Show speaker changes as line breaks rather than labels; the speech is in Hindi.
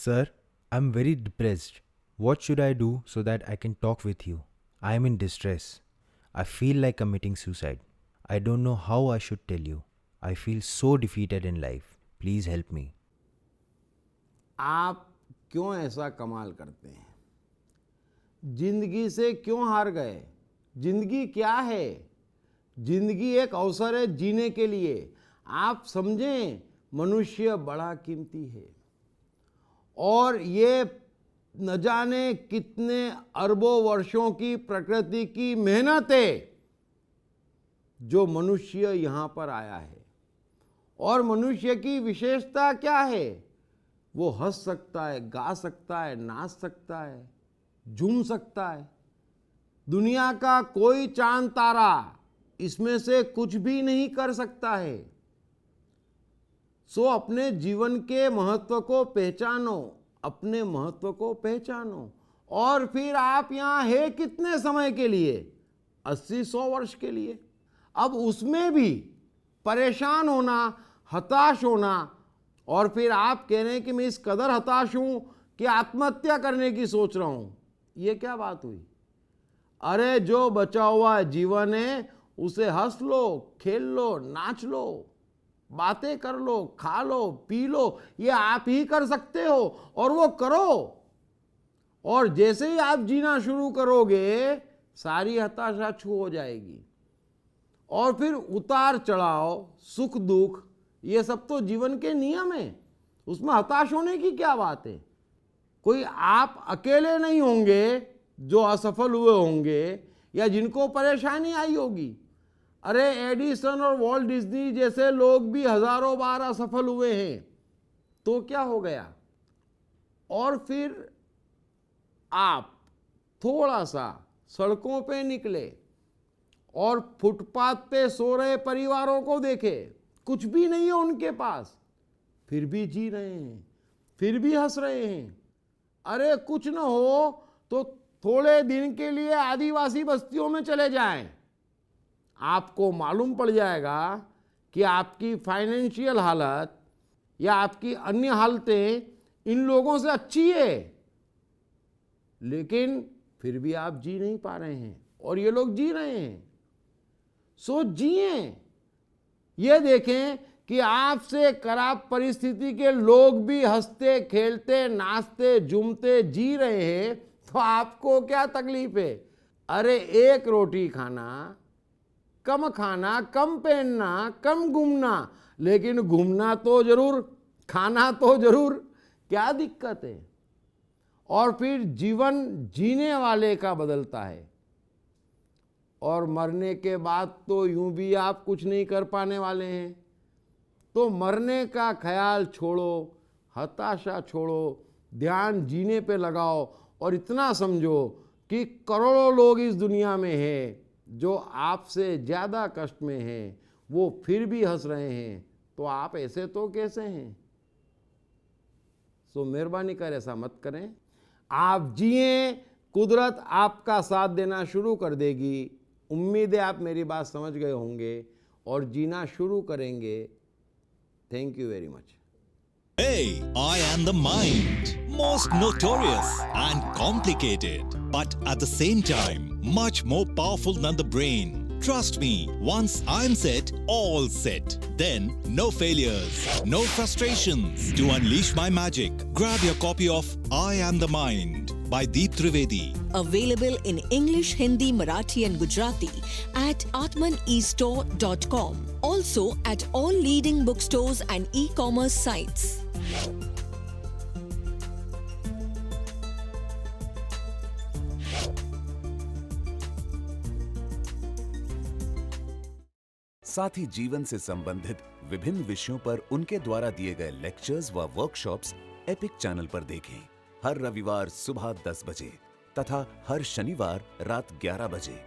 Sir, I'm very depressed. What should I do so that I can talk with you? I am in distress. I feel like committing suicide. I don't know how I should tell you. I feel so defeated in life. Please help me.
आप क्यों ऐसा कमाल करते हैं? जिंदगी से क्यों हार गए? जिंदगी क्या है? जिंदगी एक अवसर है जीने के लिए। आप समझें, मनुष्य बड़ा कीमती है और ये न जाने कितने अरबों वर्षों की प्रकृति की मेहनत है जो मनुष्य यहाँ पर आया है। और मनुष्य की विशेषता क्या है? वो हंस सकता है, गा सकता है, नाच सकता है, झूम सकता है। दुनिया का कोई चांद तारा इसमें से कुछ भी नहीं कर सकता है। सो अपने जीवन के महत्व को पहचानो, अपने महत्व को पहचानो। और फिर आप यहाँ है कितने समय के लिए? 80-100 वर्ष के लिए। अब उसमें भी परेशान होना, हताश होना, और फिर आप कह रहे हैं कि मैं इस कदर हताश हूं कि आत्महत्या करने की सोच रहा हूं। ये क्या बात हुई? अरे जो बचा हुआ जीवन है उसे हंस लो, खेल लो, नाच लो, बातें कर लो, खा लो, पी लो। ये आप ही कर सकते हो और वो करो। और जैसे ही आप जीना शुरू करोगे सारी हताशा छू हो जाएगी। और फिर उतार चढ़ाव, सुख दुख, ये सब तो जीवन के नियम है। उसमें हताश होने की क्या बात है? कोई आप अकेले नहीं होंगे जो असफल हुए होंगे या जिनको परेशानी आई होगी। अरे एडिसन और वॉल्ट डिज्नी जैसे लोग भी हजारों बार असफल हुए हैं। तो क्या हो गया? और फिर आप थोड़ा सा सड़कों पे निकले और फुटपाथ पे सो रहे परिवारों को देखे। कुछ भी नहीं है उनके पास, फिर भी जी रहे हैं, फिर भी हंस रहे हैं। अरे कुछ न हो तो थोड़े दिन के लिए आदिवासी बस्तियों में चले जाएं। आपको मालूम पड़ जाएगा कि आपकी फाइनेंशियल हालत या आपकी अन्य हालतें इन लोगों से अच्छी है, लेकिन फिर भी आप जी नहीं पा रहे हैं और ये लोग जी रहे हैं। सो जिए। ये देखें कि आपसे खराब परिस्थिति के लोग भी हंसते, खेलते, नाचते, झूमते जी रहे हैं, तो आपको क्या तकलीफ है? अरे एक रोटी खाना, कम खाना, कम पहनना, कम घूमना, लेकिन घूमना तो जरूर, खाना तो जरूर। क्या दिक्कत है? और फिर जीवन जीने वाले का बदलता है और मरने के बाद तो यूं भी आप कुछ नहीं कर पाने वाले हैं। तो मरने का ख्याल छोड़ो, हताशा छोड़ो, ध्यान जीने पे लगाओ और इतना समझो कि करोड़ों लोग इस दुनिया में हैं जो आपसे ज़्यादा कष्ट में हैं, वो फिर भी हंस रहे हैं। तो आप ऐसे तो कैसे हैं? सो मेहरबानी कर ऐसा मत करें। आप जिए, कुदरत आपका साथ देना शुरू कर देगी। उम्मीद है आप मेरी बात समझ गए होंगे और जीना शुरू करेंगे। Thank you very much.
Hey, I am the mind. Most notorious and complicated, but at the same time, much more powerful than the brain. Trust me, once I'm set, all set. Then, no failures, no frustrations. To unleash my magic, grab your copy of I Am the Mind by Deep Trivedi.
Available in English, Hindi, Marathi and Gujarati at atmanestore.com. Also at all leading bookstores and e-commerce sites.
साथ ही जीवन से संबंधित विभिन्न विषयों पर उनके द्वारा दिए गए लेक्चर्स व वर्कशॉप्स एपिक चैनल पर देखें। हर रविवार सुबह 10 बजे तथा हर शनिवार रात 11 बजे।